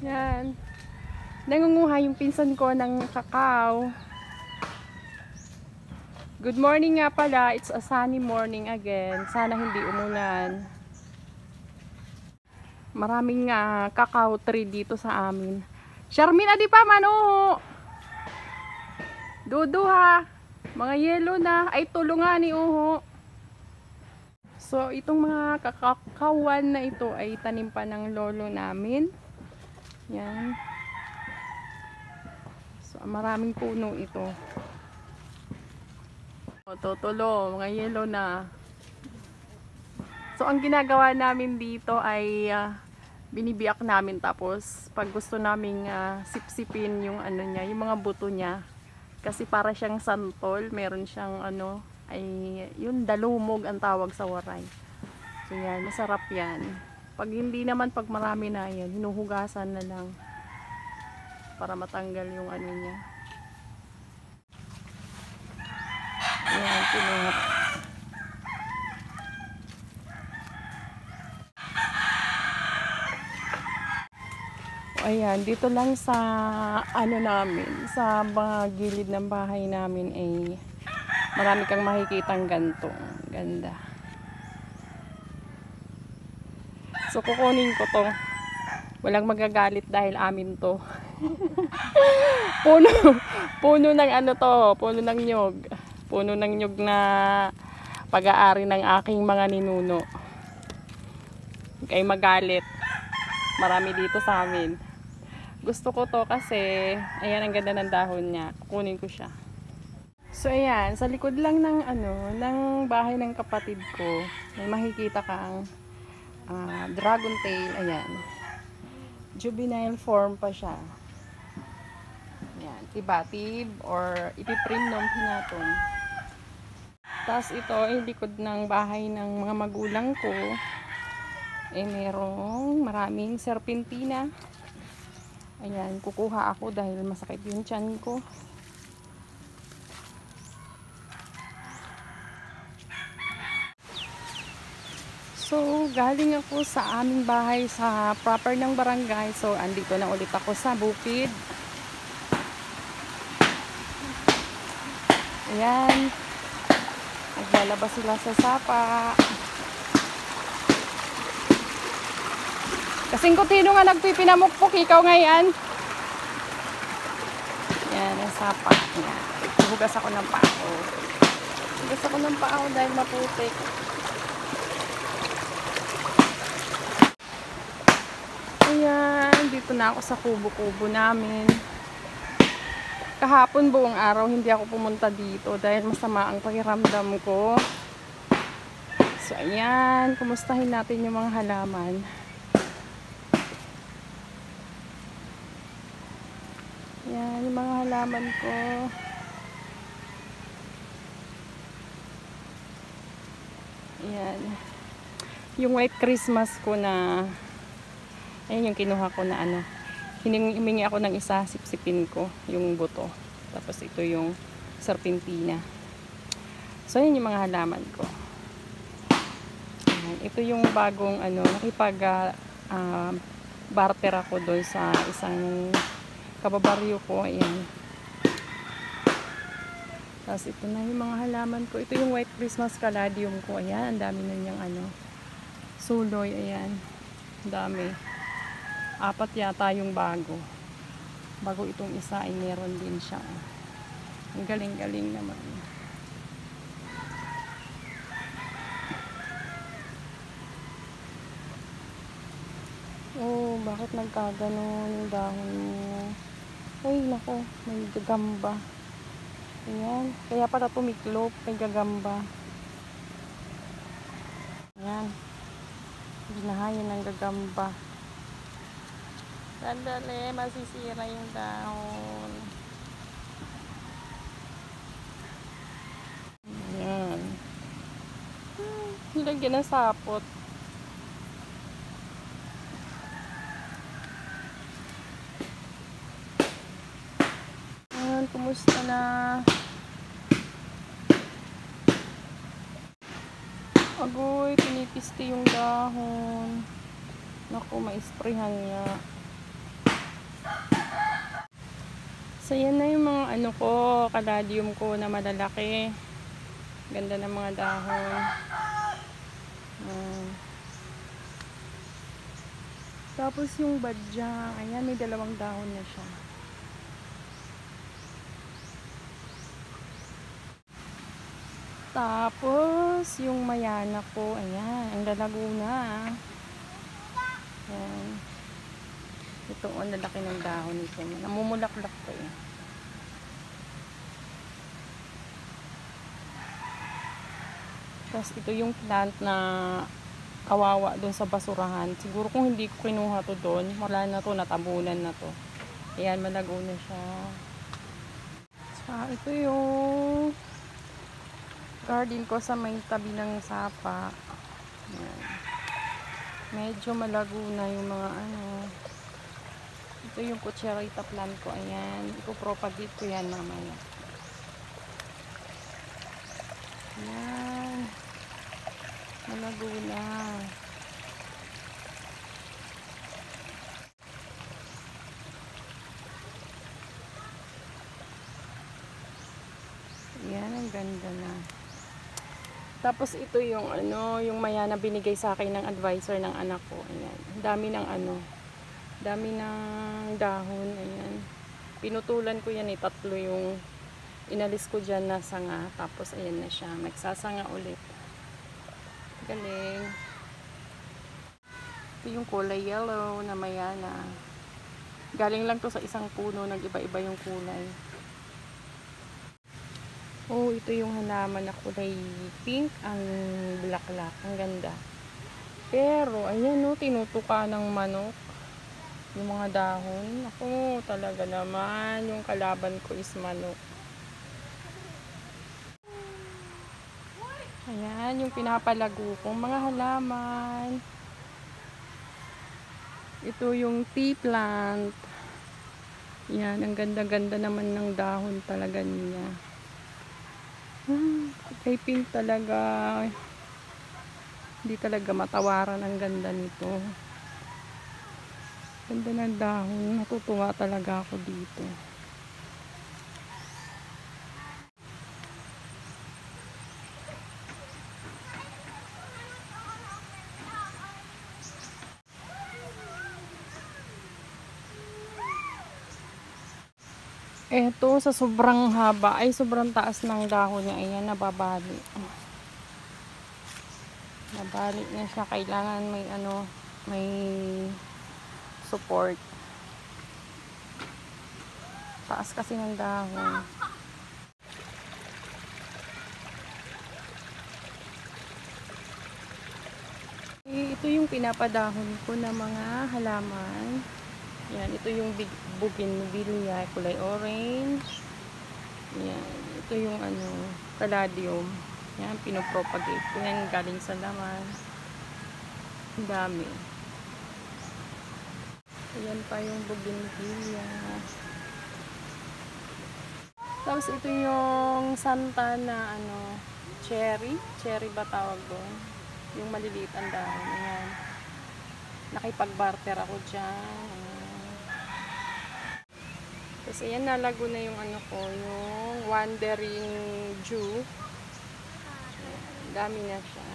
Yan. Nangunguha yung pinsan ko ng kakao. Good morning nga pala. It's a sunny morning again. Sana hindi umulan. Maraming kakao tree dito sa amin. Charmin, adi pa mano. Dudu ha. Mga yellow na. Ay tulungan ni Uho. So itong mga kakakawan na ito ay tanim pa ng lolo namin. Yan. So maraming puno ito. O, tutulo, mga yellow na. So ang ginagawa namin dito ay binibiyak namin, tapos pag gusto naming sipsipin yung ano niya, yung mga buto niya, kasi para siyang santol, meron siyang ano, ay yung dalumog ang tawag sa Waray. So yan, masarap yan. Pag hindi naman, pag marami na yan, hinuhugasan na lang para matanggal yung ano niya. Ayan, pinuha. Ayan, dito lang sa ano namin, sa mga gilid ng bahay namin ay marami kang makikitang ganto. Ganda. So kukunin ko to. Walang magagalit dahil amin to. puno ng ano to, puno ng nyog. Puno ng nyog na pag-aari ng aking mga ninuno. Kaya magalit. Marami dito sa amin. Gusto ko to kasi ayan, ang ganda ng dahon niya. Kukunin ko siya. So ayan, sa likod lang ng ano, ng bahay ng kapatid ko, may makikita kang dragon tail. Ayan. Juvenile form pa siya. Ayan, tibatib or ipiprimnom hinatom. Tapos ito ay likod ng bahay ng mga magulang ko. Eh merong maraming serpentina. Ayan, kukuha ako dahil masakit yung tiyan ko. So, galing ako sa aming bahay sa proper ng barangay. So, andito na ulit ako sa bukid. Ayan. Naglalabas sila sa sapa. Kasing kutino nga nagpipinamukpok, ikaw ngayon. Yan, ang sapa. Yan. Hugas ako ng pao. Hugas ako ng pao dahil maputik. Ayan, dito na ako sa kubo-kubo namin. Kahapon buong araw hindi ako pumunta dito dahil masama ang pakiramdam ko. So ayan, kumustahin natin yung mga halaman. Ayan, yung mga halaman ko. Ayan. Yung white Christmas ko na, ayan yung kinuha ko na ano. Hiningi ako ng isa, sipsipin ko yung buto. Tapos ito yung serpentina. So ayan yung mga halaman ko. Ayan, ito yung bagong ano, nakipag barter ako doon sa isang kababaryo ko. Ayan. Tapos ito na yung mga halaman ko. Ito yung white Christmas caladium ko. Ayan, ang dami na niyang ano, suloy. Ayan, ang dami. 4 yata yung bago. Bago itong isa ay meron din siya. Ang galing-galing naman. Oh, bakit nagkaganon yung dahon niya? Ay, nako, may gagamba. Ayan, kaya para tumiklop, may gagamba. Ayan. Ginahayan ng gagamba. Sandali, masisira yung dahon. Ayan. Nilagyan ng sapot. Ayan, kumusta na? Agoy, pinipiste yung dahon. Naku, ma-sprayhan niya. So yan na yung mga ano ko, caladium ko na malalaki. Ganda ng mga dahon. Tapos yung badyang, ayan, may dalawang dahon na siya. Tapos yung mayana ko, ayan, ang lalago na. Ayan. Ito, ang lalaki ng dahon nito. Namumulaklak to eh. Tapos ito yung plant na kawawa doon sa basurahan. Siguro kung hindi ko kinuha to doon, wala na to, natabunan na to. Ayan, malago na siya. Tsaka ito yung garden ko sa may tabi ng sapa. Ayan. Medyo malago na yung mga ano. Ito yung cucharita plant ko. Ayan, ipopropagate ko yan mamaya. Ayan. Malago na. Ayan, ang ganda na. Tapos ito yung ano, yung mayana binigay sa akin ng advisor ng anak ko. Ayan. Dami ng ano, dami ng dahon. Ayan. Pinutulan ko yan eh, 3 yung inalis ko dyan na sanga. Tapos ayan na siya, nagsasanga ulit. Galing. Ito yung kulay yellow na mayana. Galing lang to sa isang puno, nag-iba-iba yung kulay. Oh, ito yung halaman na kulay pink, ang bulaklak, ang ganda. Pero ayan no, tinutuka ng manok yung mga dahon. Ako, talaga naman yung kalaban ko is manok. Ayan, yung pinapalago kong mga halaman. Ito yung tea plant. Yan, ang ganda-ganda naman ng dahon talaga niya. Kay pink talaga. Hindi talaga matawaran ang ganda nito. Ganda ng dahon. Natutuwa talaga ako dito. Eto, sa sobrang haba, ay sobrang taas ng dahon niya, ayan, nababali. Nabali na siya, kailangan may ano, may support. Taas kasi ng dahon. Ito yung pinapadahon ko na mga halaman. Yan, ito yung bougainvillea, kulay orange. Yan, ito yung ano, caladium. Yan, pinopropagate ko. Yan, galing sa laman. Ang dami. Ayan pa yung bougainvillea. Tapos ito yung santa na ano, cherry. Cherry ba tawag doon? Yung maliliit ang dahon. Ayan. Nakipag-barter ako dyan. Tapos ayan, nalago na yung ano ko, yung wandering Jew. Ayan, dami na siya.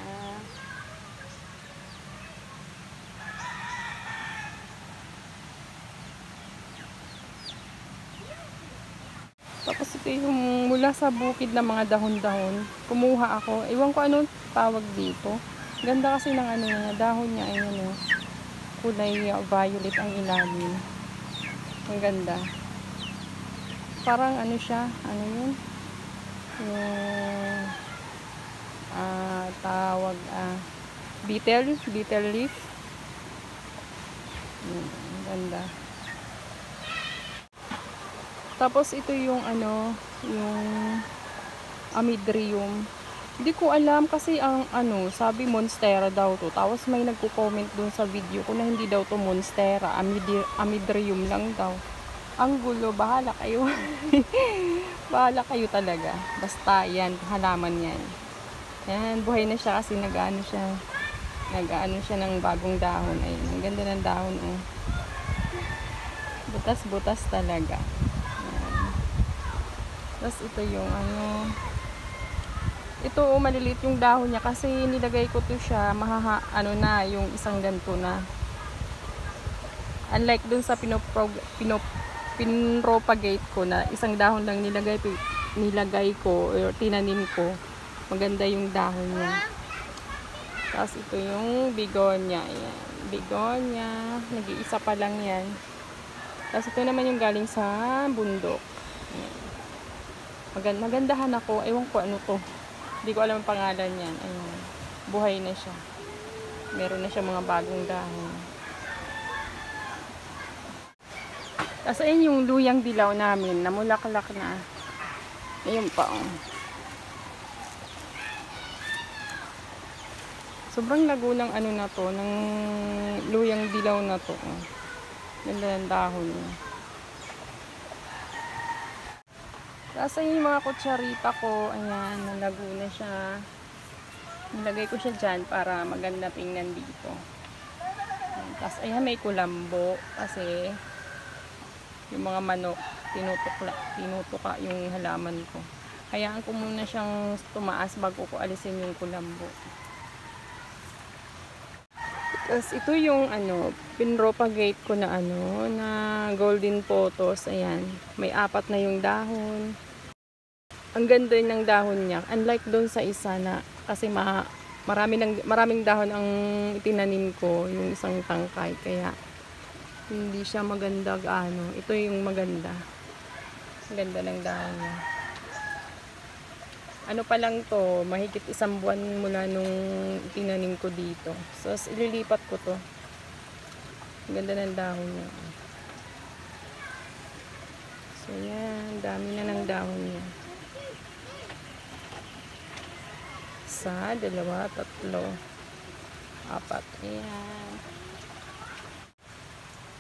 Tapos ito yung mula sa bukid na mga dahon-dahon. Kumuha ako. Ewan ko anong tawag dito. Ganda kasi ng ano niya, dahon niya. Ayan o. Kulay violet ang ilalim. Ang ganda. Parang ano siya, ano yun? Yung tawag beetle leaf. Ang ganda. Tapos ito yung ano, yung amydrium. Hindi ko alam kasi ang ano, sabi monstera daw to. Tapos may nagko-comment dun sa video ko na hindi daw to monstera, amydrium lang daw. Ang gulo, bahala kayo. Bahala kayo talaga. Basta yan, halaman yan. Yan, buhay na siya kasi nag-ano siya ng bagong dahon. Ayun, ang ganda ng dahon. Butas-butas talaga. Ayan. Tapos ito yung ano, ito maliliit yung dahon niya kasi nilagay ko to siya ano na yung isang ganto na. Unlike dun sa pinpropagate ko na isang dahon lang nilagay ko or tinanim ko, maganda yung dahon niya. Tapos ito yung begonia. Ayan. Begonia, nag-iisa pa lang yan. Tapos ito naman yung galing sa bundok. Magandahan ako, ewan ko ano to, hindi ko alam ang pangalan yan. Ayan. Buhay na siya, meron na siya mga bagong dahon. Tapos ayun yung luyang dilaw namin, namulaklak na. Ayun pa, oh. Sobrang lago ng ano na to, ng luyang dilaw na to, oh. Ganda ng dahon niya. Tapos ayun yung mga kutsarita ko, ayan, nalago na siya. Nilagay ko siya dyan para maganda tingnan dito. Ayan. Tapos ayan, may kulambo kasi yung mga manok, tinutuka yung halaman ko. Hayaan ko muna siyang tumaas bago ko alisin yung kulambo. Tapos ito yung ano, pinpropagate ko na ano, na golden photos. Ayan, may 4 na yung dahon. Ang ganda ng dahon niya. Unlike doon sa isa na kasi maraming dahon ang itinanim ko, yung isang tangkay, kaya hindi siya maganda gaano. Ito yung maganda. Ganda ng dahon niya. Ano pa lang to, mahigit 1 buwan mula nung tinanim ko dito. So, ililipat ko to. Ganda ng dahon niya. So, yan. Dami na ng dahon niya. 1, 2, 3, 4. Ayan.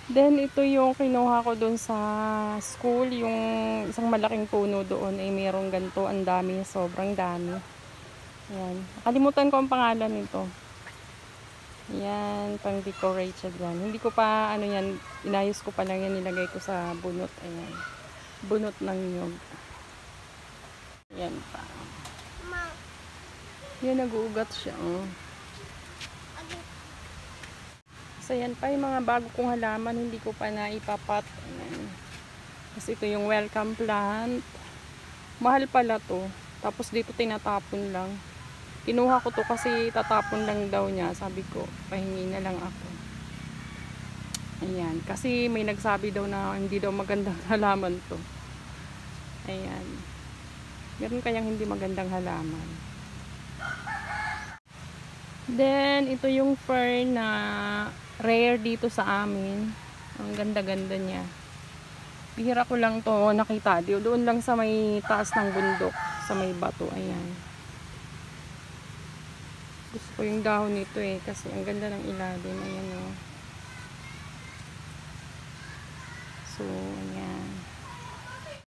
Then, ito yung kinuha ko doon sa school. Yung isang malaking puno doon ay mayroong ganito. Ang dami. Sobrang dami. Ayan. Nakalimutan ko ang pangalan nito. Ayan. Pang decorate siya dyan. Hindi ko pa, ano yan, inayos ko pa lang yan. Nilagay ko sa bunot. Ayan. Bunot ng nyog. Ayan pa. Yan, nag-uugat siya. Oh. So, yan pa yung mga bago kong halaman. Hindi ko pa naipapat. Ayan. Tapos ito yung welcome plant. Mahal pala to. Tapos dito tinatapon lang. Kinuha ko to kasi tatapon lang daw niya. Sabi ko, pahingi na lang ako. Ayan. Kasi may nagsabi daw na hindi daw magandang halaman to. Ayan. Meron kayang hindi magandang halaman. Then, ito yung fern na rare dito sa amin. Ang ganda-ganda niya. Bihira ko lang to nakita. Doon lang sa may taas ng bundok. Sa may bato. Ayan. Gusto ko yung dahon nito eh. Kasi ang ganda ng ilalim. Ayan o.